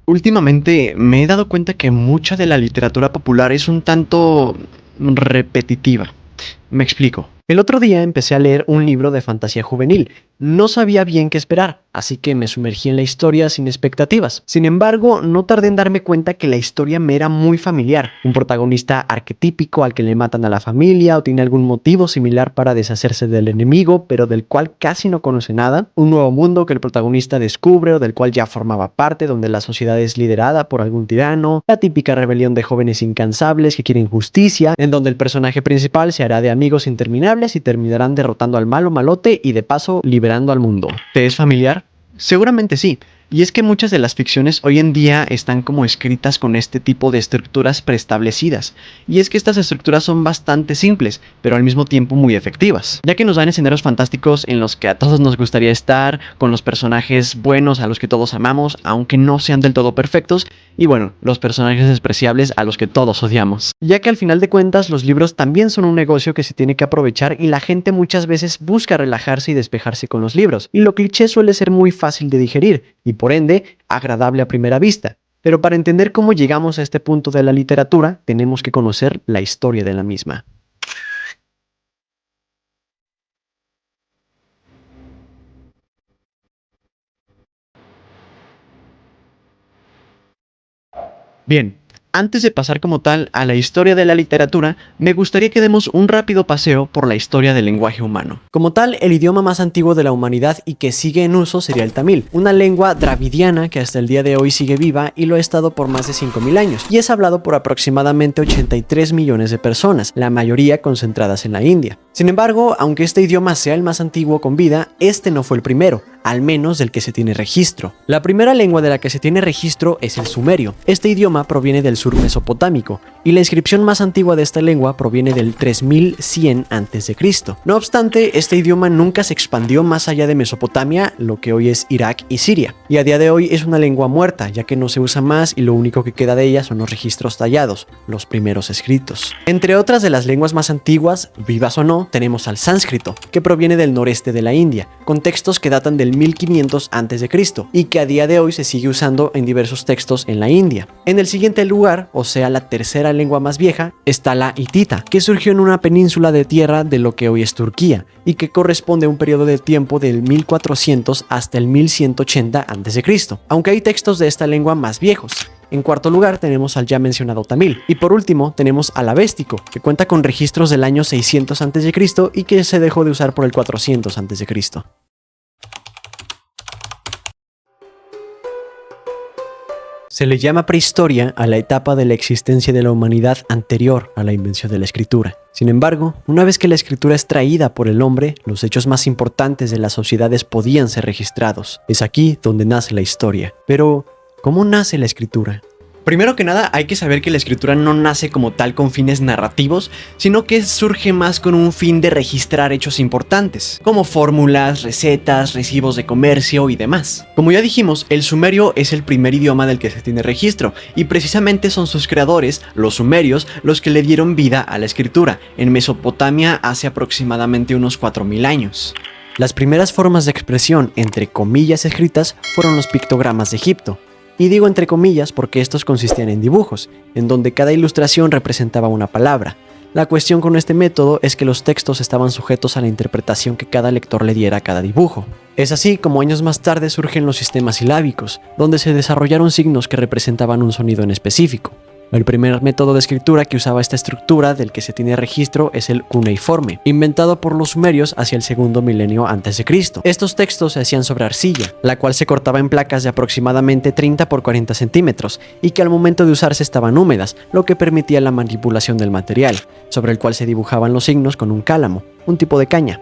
Últimamente me he dado cuenta que mucha de la literatura popular es un tanto repetitiva. Me explico. El otro día empecé a leer un libro de fantasía juvenil. No sabía bien qué esperar, así que me sumergí en la historia sin expectativas. Sin embargo, no tardé en darme cuenta que la historia me era muy familiar. Un protagonista arquetípico al que le matan a la familia o tiene algún motivo similar para deshacerse del enemigo, pero del cual casi no conoce nada. Un nuevo mundo que el protagonista descubre o del cual ya formaba parte, donde la sociedad es liderada por algún tirano. La típica rebelión de jóvenes incansables que quieren justicia, en donde el personaje principal se hará de amigos interminables y terminarán derrotando al malo malote y de paso liberando al mundo. ¿Te es familiar? Seguramente sí. Y es que muchas de las ficciones hoy en día están como escritas con este tipo de estructuras preestablecidas. Y es que estas estructuras son bastante simples, pero al mismo tiempo muy efectivas, ya que nos dan escenarios fantásticos en los que a todos nos gustaría estar, con los personajes buenos a los que todos amamos, aunque no sean del todo perfectos, y bueno, los personajes despreciables a los que todos odiamos. Ya que al final de cuentas los libros también son un negocio que se tiene que aprovechar y la gente muchas veces busca relajarse y despejarse con los libros, y lo cliché suele ser muy fácil de digerir, y por ende, agradable a primera vista. Pero para entender cómo llegamos a este punto de la literatura, tenemos que conocer la historia de la misma. Bien, antes de pasar como tal a la historia de la literatura, me gustaría que demos un rápido paseo por la historia del lenguaje humano. Como tal, el idioma más antiguo de la humanidad y que sigue en uso sería el tamil, una lengua dravidiana que hasta el día de hoy sigue viva y lo ha estado por más de 5000 años, y es hablado por aproximadamente 83 millones de personas, la mayoría concentradas en la India. Sin embargo, aunque este idioma sea el más antiguo con vida, este no fue el primero, al menos del que se tiene registro. La primera lengua de la que se tiene registro es el sumerio. Este idioma proviene del sur mesopotámico, y la inscripción más antigua de esta lengua proviene del 3100 a.C. No obstante, este idioma nunca se expandió más allá de Mesopotamia, lo que hoy es Irak y Siria, y a día de hoy es una lengua muerta, ya que no se usa más y lo único que queda de ella son los registros tallados, los primeros escritos. Entre otras de las lenguas más antiguas, vivas o no, tenemos al sánscrito, que proviene del noreste de la India, con textos que datan del 1500 a.C. y que a día de hoy se sigue usando en diversos textos en la India. En el siguiente lugar, o sea la tercera lengua más vieja, está la hitita, que surgió en una península de tierra de lo que hoy es Turquía, y que corresponde a un periodo de tiempo del 1400 hasta el 1180 a.C., aunque hay textos de esta lengua más viejos. En cuarto lugar tenemos al ya mencionado tamil, y por último tenemos al avéstico, que cuenta con registros del año 600 a.C. y que se dejó de usar por el 400 a.C. Se le llama prehistoria a la etapa de la existencia de la humanidad anterior a la invención de la escritura. Sin embargo, una vez que la escritura es traída por el hombre, los hechos más importantes de las sociedades podían ser registrados. Es aquí donde nace la historia. Pero, ¿cómo nace la escritura? Primero que nada, hay que saber que la escritura no nace como tal con fines narrativos, sino que surge más con un fin de registrar hechos importantes, como fórmulas, recetas, recibos de comercio y demás. Como ya dijimos, el sumerio es el primer idioma del que se tiene registro, y precisamente son sus creadores, los sumerios, los que le dieron vida a la escritura, en Mesopotamia hace aproximadamente unos 4000 años. Las primeras formas de expresión, entre comillas escritas, fueron los pictogramas de Egipto. Y digo entre comillas porque estos consistían en dibujos, en donde cada ilustración representaba una palabra. La cuestión con este método es que los textos estaban sujetos a la interpretación que cada lector le diera a cada dibujo. Es así como años más tarde surgen los sistemas silábicos, donde se desarrollaron signos que representaban un sonido en específico. El primer método de escritura que usaba esta estructura del que se tiene registro es el cuneiforme, inventado por los sumerios hacia el segundo milenio a.C. Estos textos se hacían sobre arcilla, la cual se cortaba en placas de aproximadamente 30 por 40 centímetros y que al momento de usarse estaban húmedas, lo que permitía la manipulación del material, sobre el cual se dibujaban los signos con un cálamo, un tipo de caña.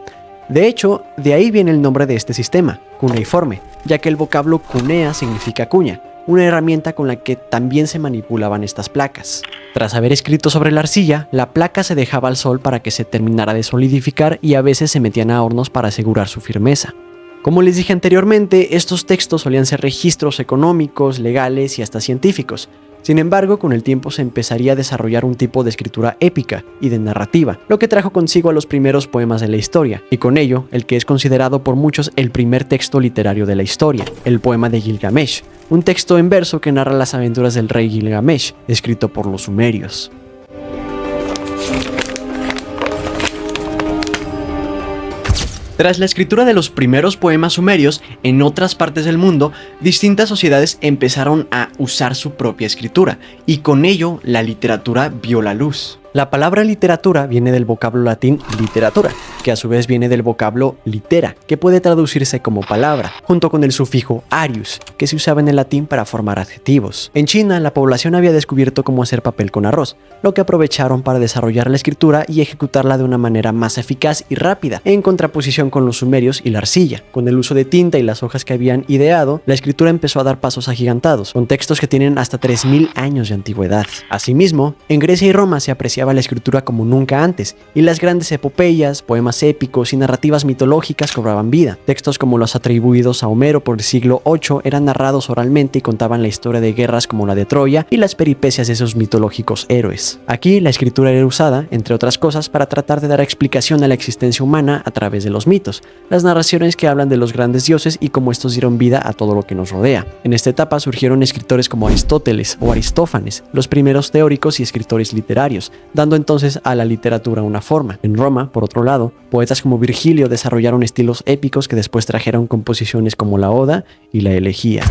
De hecho, de ahí viene el nombre de este sistema, cuneiforme, ya que el vocablo cunea significa cuña, una herramienta con la que también se manipulaban estas placas. Tras haber escrito sobre la arcilla, la placa se dejaba al sol para que se terminara de solidificar y a veces se metían a hornos para asegurar su firmeza. Como les dije anteriormente, estos textos solían ser registros económicos, legales y hasta científicos, Sin embargo, con el tiempo se empezaría a desarrollar un tipo de escritura épica y de narrativa, lo que trajo consigo a los primeros poemas de la historia, y con ello el que es considerado por muchos el primer texto literario de la historia, el poema de Gilgamesh, un texto en verso que narra las aventuras del rey Gilgamesh, escrito por los sumerios. Tras la escritura de los primeros poemas sumerios, en otras partes del mundo, distintas sociedades empezaron a usar su propia escritura, y con ello la literatura vio la luz. La palabra literatura viene del vocablo latín literatura, que a su vez viene del vocablo litera, que puede traducirse como palabra, junto con el sufijo arius, que se usaba en el latín para formar adjetivos. En China, la población había descubierto cómo hacer papel con arroz, lo que aprovecharon para desarrollar la escritura y ejecutarla de una manera más eficaz y rápida, en contraposición con los sumerios y la arcilla. Con el uso de tinta y las hojas que habían ideado, la escritura empezó a dar pasos agigantados, con textos que tienen hasta 3000 años de antigüedad. Asimismo, en Grecia y Roma se apreciaba la escritura como nunca antes, y las grandes epopeyas, poemas épicos y narrativas mitológicas cobraban vida. Textos como los atribuidos a Homero por el siglo VIII eran narrados oralmente y contaban la historia de guerras como la de Troya y las peripecias de esos mitológicos héroes. Aquí la escritura era usada, entre otras cosas, para tratar de dar explicación a la existencia humana a través de los mitos, las narraciones que hablan de los grandes dioses y cómo estos dieron vida a todo lo que nos rodea. En esta etapa surgieron escritores como Aristóteles o Aristófanes, los primeros teóricos y escritores literarios, dando entonces a la literatura una forma. En Roma, por otro lado, poetas como Virgilio desarrollaron estilos épicos que después trajeron composiciones como la Oda y la Elegía.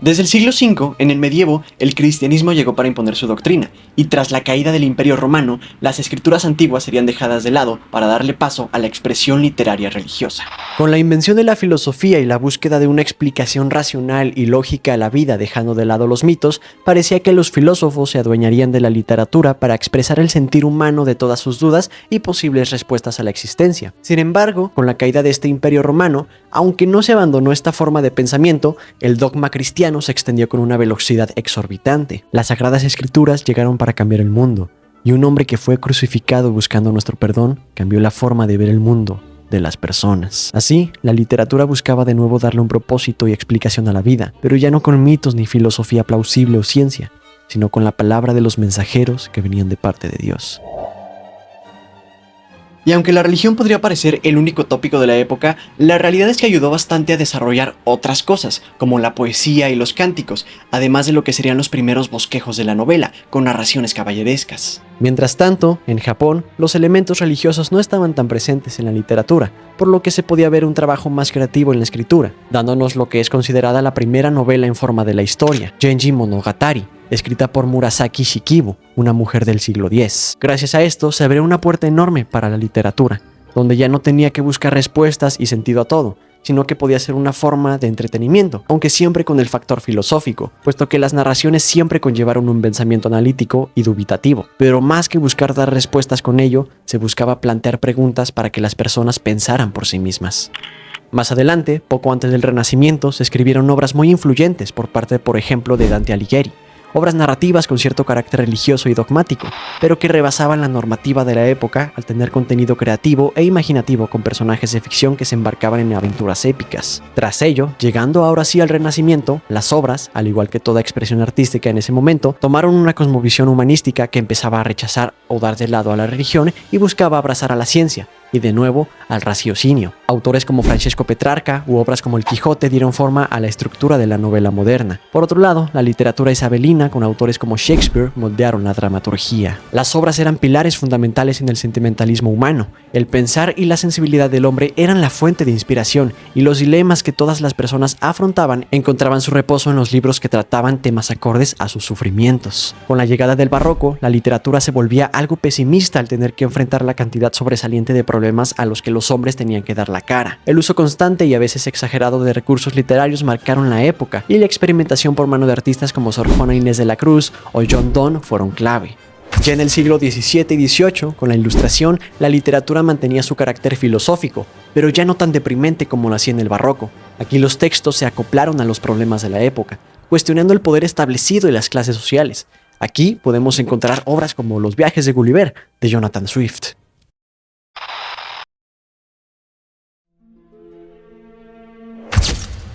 Desde el siglo V, en el medievo, el cristianismo llegó para imponer su doctrina, y tras la caída del Imperio Romano, las escrituras antiguas serían dejadas de lado para darle paso a la expresión literaria religiosa. Con la invención de la filosofía y la búsqueda de una explicación racional y lógica a la vida dejando de lado los mitos, parecía que los filósofos se adueñarían de la literatura para expresar el sentir humano de todas sus dudas y posibles respuestas a la existencia. Sin embargo, con la caída de este Imperio Romano, aunque no se abandonó esta forma de pensamiento, el dogma cristiano se extendió con una velocidad exorbitante. Las sagradas escrituras llegaron para cambiar el mundo, y un hombre que fue crucificado buscando nuestro perdón cambió la forma de ver el mundo de las personas. Así, la literatura buscaba de nuevo darle un propósito y explicación a la vida, pero ya no con mitos ni filosofía plausible o ciencia, sino con la palabra de los mensajeros que venían de parte de Dios. Y aunque la religión podría parecer el único tópico de la época, la realidad es que ayudó bastante a desarrollar otras cosas, como la poesía y los cánticos, además de lo que serían los primeros bosquejos de la novela, con narraciones caballerescas. Mientras tanto, en Japón, los elementos religiosos no estaban tan presentes en la literatura, por lo que se podía ver un trabajo más creativo en la escritura, dándonos lo que es considerada la primera novela en forma de la historia, Genji Monogatari, escrita por Murasaki Shikibu, una mujer del siglo X. Gracias a esto se abrió una puerta enorme para la literatura, donde ya no tenía que buscar respuestas y sentido a todo, sino que podía ser una forma de entretenimiento, aunque siempre con el factor filosófico, puesto que las narraciones siempre conllevaron un pensamiento analítico y dubitativo. Pero más que buscar dar respuestas con ello, se buscaba plantear preguntas para que las personas pensaran por sí mismas. Más adelante, poco antes del Renacimiento, se escribieron obras muy influyentes por parte, por ejemplo, de Dante Alighieri, obras narrativas con cierto carácter religioso y dogmático, pero que rebasaban la normativa de la época al tener contenido creativo e imaginativo con personajes de ficción que se embarcaban en aventuras épicas. Tras ello, llegando ahora sí al Renacimiento, las obras, al igual que toda expresión artística en ese momento, tomaron una cosmovisión humanística que empezaba a rechazar o dar de lado a la religión y buscaba abrazar a la ciencia, y de nuevo al raciocinio. Autores como Francesco Petrarca u obras como El Quijote dieron forma a la estructura de la novela moderna. Por otro lado, la literatura isabelina con autores como Shakespeare moldearon la dramaturgia. Las obras eran pilares fundamentales en el sentimentalismo humano. El pensar y la sensibilidad del hombre eran la fuente de inspiración, y los dilemas que todas las personas afrontaban encontraban su reposo en los libros que trataban temas acordes a sus sufrimientos. Con la llegada del barroco, la literatura se volvía algo pesimista al tener que enfrentar la cantidad sobresaliente de problemas a los que los hombres tenían que dar la cara. El uso constante y a veces exagerado de recursos literarios marcaron la época, y la experimentación por mano de artistas como Sor Juana Inés de la Cruz o John Donne fueron clave. Ya en el siglo XVII y XVIII, con la Ilustración, la literatura mantenía su carácter filosófico, pero ya no tan deprimente como lo hacía en el barroco. Aquí los textos se acoplaron a los problemas de la época, cuestionando el poder establecido y las clases sociales. Aquí podemos encontrar obras como Los viajes de Gulliver, de Jonathan Swift.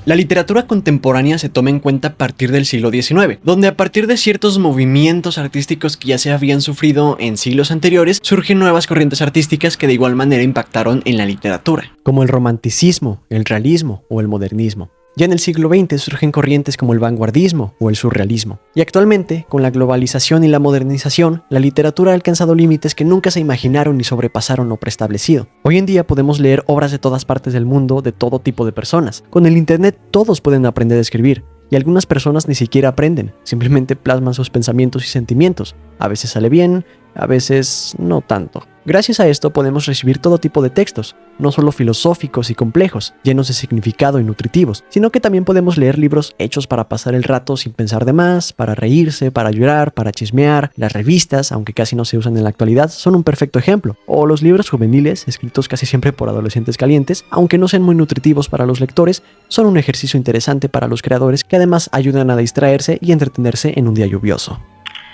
La literatura contemporánea se toma en cuenta a partir del siglo XIX, donde a partir de ciertos movimientos artísticos que ya se habían sufrido en siglos anteriores, surgen nuevas corrientes artísticas que de igual manera impactaron en la literatura, como el romanticismo, el realismo o el modernismo. Ya en el siglo XX surgen corrientes como el vanguardismo o el surrealismo. Y actualmente, con la globalización y la modernización, la literatura ha alcanzado límites que nunca se imaginaron ni sobrepasaron lo preestablecido. Hoy en día podemos leer obras de todas partes del mundo de todo tipo de personas. Con el internet todos pueden aprender a escribir. Y algunas personas ni siquiera aprenden, simplemente plasman sus pensamientos y sentimientos. A veces sale bien, a veces no tanto. Gracias a esto podemos recibir todo tipo de textos, no solo filosóficos y complejos, llenos de significado y nutritivos, sino que también podemos leer libros hechos para pasar el rato sin pensar de más, para reírse, para llorar, para chismear. Las revistas, aunque casi no se usan en la actualidad, son un perfecto ejemplo. O los libros juveniles, escritos casi siempre por adolescentes calientes, aunque no sean muy nutritivos para los lectores, son un ejercicio interesante para los creadores que además ayudan a distraerse y entretenerse en un día lluvioso.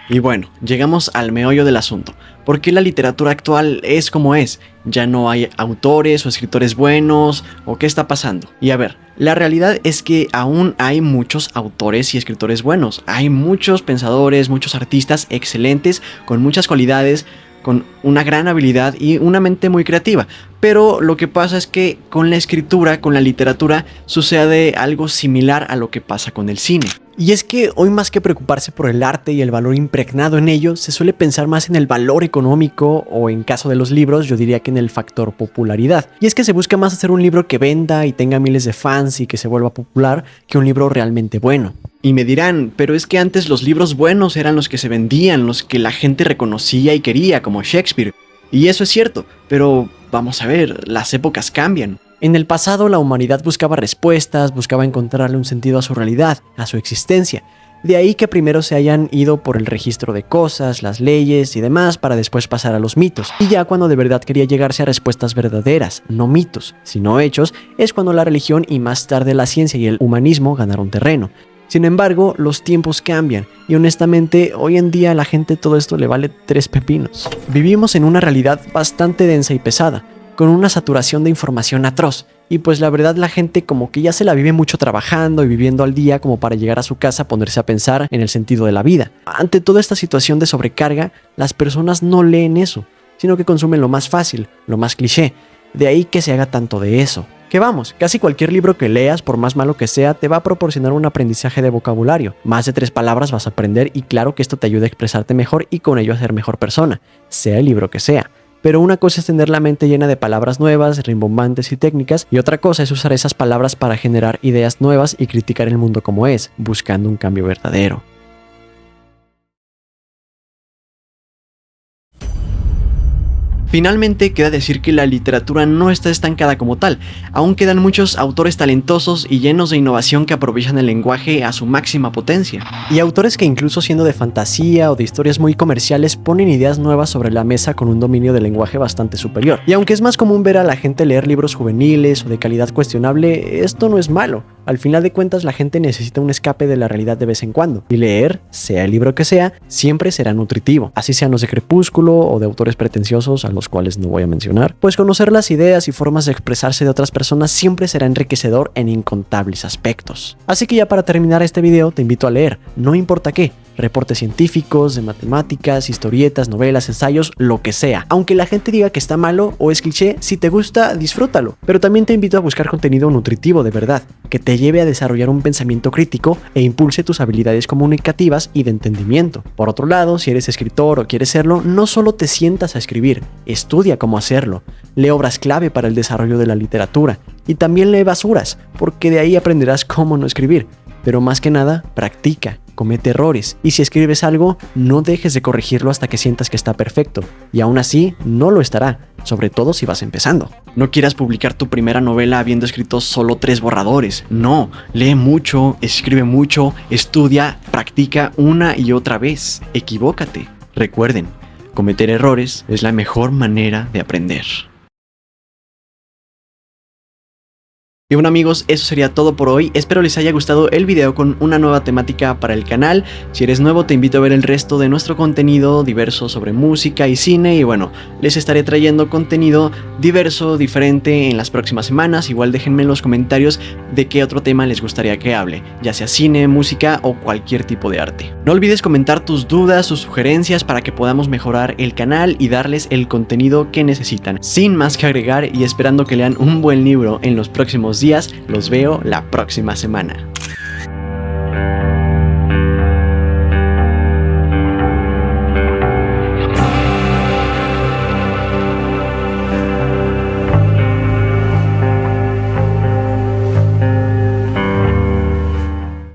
Y bueno, llegamos al meollo del asunto. ¿Por qué la literatura actual es como es? ¿Ya no hay autores o escritores buenos? ¿O qué está pasando? Y a ver, la realidad es que aún hay muchos autores y escritores buenos. Hay muchos pensadores, muchos artistas excelentes, con muchas cualidades, con una gran habilidad y una mente muy creativa. Pero lo que pasa es que con la escritura, con la literatura, sucede algo similar a lo que pasa con el cine. Y es que hoy, más que preocuparse por el arte y el valor impregnado en ello, se suele pensar más en el valor económico, o en caso de los libros, yo diría que en el factor popularidad. Y es que se busca más hacer un libro que venda y tenga miles de fans y que se vuelva popular, que un libro realmente bueno. Y me dirán, pero es que antes los libros buenos eran los que se vendían, los que la gente reconocía y quería, como Shakespeare. Y eso es cierto, pero vamos a ver, las épocas cambian. En el pasado la humanidad buscaba respuestas, buscaba encontrarle un sentido a su realidad, a su existencia. De ahí que primero se hayan ido por el registro de cosas, las leyes y demás, para después pasar a los mitos. Y ya cuando de verdad quería llegarse a respuestas verdaderas, no mitos, sino hechos, es cuando la religión y más tarde la ciencia y el humanismo ganaron terreno. Sin embargo, los tiempos cambian y honestamente hoy en día a la gente todo esto le vale 3 pepinos. Vivimos en una realidad bastante densa y pesada, con una saturación de información atroz, y pues la verdad la gente como que ya se la vive mucho trabajando y viviendo al día como para llegar a su casa a ponerse a pensar en el sentido de la vida. Ante toda esta situación de sobrecarga, las personas no leen eso, sino que consumen lo más fácil, lo más cliché, de ahí que se haga tanto de eso. Que vamos, casi cualquier libro que leas, por más malo que sea, te va a proporcionar un aprendizaje de vocabulario. Más de 3 palabras vas a aprender y claro que esto te ayuda a expresarte mejor y con ello a ser mejor persona, sea el libro que sea. Pero una cosa es tener la mente llena de palabras nuevas, rimbombantes y técnicas, y otra cosa es usar esas palabras para generar ideas nuevas y criticar el mundo como es, buscando un cambio verdadero. Finalmente queda decir que la literatura no está estancada como tal, aún quedan muchos autores talentosos y llenos de innovación que aprovechan el lenguaje a su máxima potencia. Y autores que incluso siendo de fantasía o de historias muy comerciales ponen ideas nuevas sobre la mesa con un dominio del lenguaje bastante superior. Y aunque es más común ver a la gente leer libros juveniles o de calidad cuestionable, esto no es malo. Al final de cuentas la gente necesita un escape de la realidad de vez en cuando, y leer, sea el libro que sea, siempre será nutritivo, así sean los de Crepúsculo o de autores pretenciosos a los cuales no voy a mencionar, pues conocer las ideas y formas de expresarse de otras personas siempre será enriquecedor en incontables aspectos. Así que ya para terminar este video te invito a leer, no importa qué, reportes científicos, de matemáticas, historietas, novelas, ensayos, lo que sea. Aunque la gente diga que está malo o es cliché, si te gusta, disfrútalo. Pero también te invito a buscar contenido nutritivo de verdad, que te lleve a desarrollar un pensamiento crítico e impulse tus habilidades comunicativas y de entendimiento. Por otro lado, si eres escritor o quieres serlo, no solo te sientas a escribir, estudia cómo hacerlo. Lee obras clave para el desarrollo de la literatura. Y también lee basuras, porque de ahí aprenderás cómo no escribir. Pero más que nada, practica, comete errores, y si escribes algo, no dejes de corregirlo hasta que sientas que está perfecto, y aún así, no lo estará, sobre todo si vas empezando. No quieras publicar tu primera novela habiendo escrito solo 3 borradores, no, lee mucho, escribe mucho, estudia, practica una y otra vez, equivócate. Recuerden, cometer errores es la mejor manera de aprender. Y bueno amigos, eso sería todo por hoy, espero les haya gustado el video con una nueva temática para el canal. Si eres nuevo te invito a ver el resto de nuestro contenido diverso sobre música y cine, y bueno, les estaré trayendo contenido diverso, diferente en las próximas semanas. Igual déjenme en los comentarios de qué otro tema les gustaría que hable, ya sea cine, música o cualquier tipo de arte. No olvides comentar tus dudas o sugerencias para que podamos mejorar el canal y darles el contenido que necesitan. Sin más que agregar y esperando que lean un buen libro en los próximos días, los veo la próxima semana.